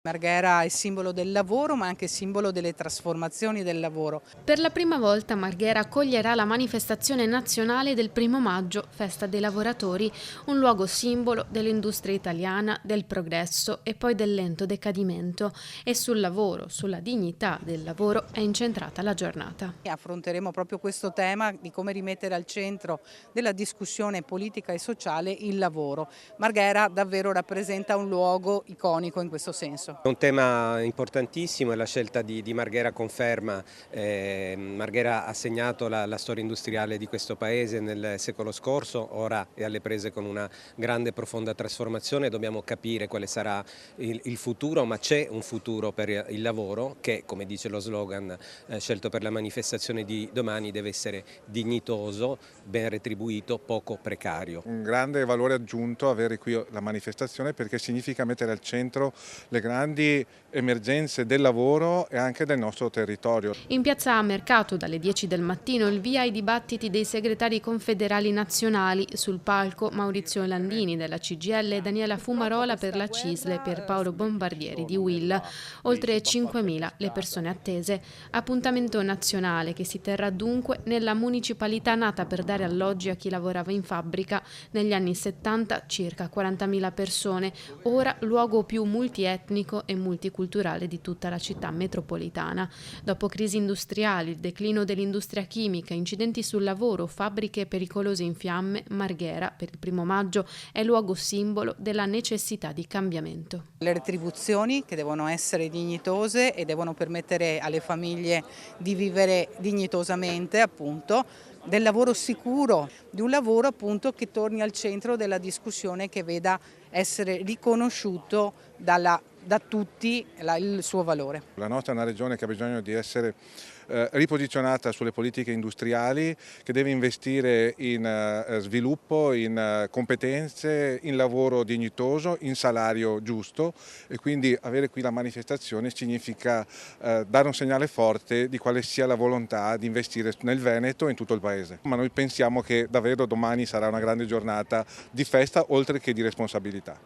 Marghera è simbolo del lavoro, ma anche simbolo delle trasformazioni del lavoro. Per la prima volta Marghera accoglierà la manifestazione nazionale del 1° maggio, festa dei lavoratori, un luogo simbolo dell'industria italiana, del progresso e poi del lento decadimento. E sul lavoro, sulla dignità del lavoro è incentrata la giornata. Affronteremo proprio questo tema di come rimettere al centro della discussione politica e sociale il lavoro. Marghera davvero rappresenta un luogo iconico in questo senso. È un tema importantissimo e la scelta di Marghera conferma. Marghera ha segnato la storia industriale di questo paese nel secolo scorso, ora è alle prese con una grande e profonda trasformazione. Dobbiamo capire quale sarà il futuro, ma c'è un futuro per il lavoro che, come dice lo slogan scelto per la manifestazione di domani, deve essere dignitoso, ben retribuito, poco precario. Un grande valore aggiunto avere qui la manifestazione perché significa mettere al centro le grandi emergenze del lavoro e anche del nostro territorio. In piazza Mercato dalle 10 del mattino il via ai dibattiti dei segretari confederali nazionali. Sul palco Maurizio Landini della CGIL e Daniela Fumarola per la CISL e Paolo Bombardieri di UIL. Oltre 5.000 le persone attese. Appuntamento nazionale che si terrà dunque nella municipalità nata per dare alloggi a chi lavorava in fabbrica. Negli anni 70 circa 40.000 persone, ora luogo più multietnico e multiculturale di tutta la città metropolitana. Dopo crisi industriali, il declino dell'industria chimica, incidenti sul lavoro, fabbriche pericolose in fiamme, Marghera per il 1° maggio è luogo simbolo della necessità di cambiamento. Le retribuzioni che devono essere dignitose e devono permettere alle famiglie di vivere dignitosamente, appunto, del lavoro sicuro, di un lavoro appunto che torni al centro della discussione, che veda essere riconosciuto da tutti il suo valore. La nostra è una regione che ha bisogno di essere riposizionata sulle politiche industriali, che deve investire in sviluppo, in competenze, in lavoro dignitoso, in salario giusto, e quindi avere qui la manifestazione significa dare un segnale forte di quale sia la volontà di investire nel Veneto e in tutto il paese. Ma noi pensiamo che davvero domani sarà una grande giornata di festa oltre che di responsabilità.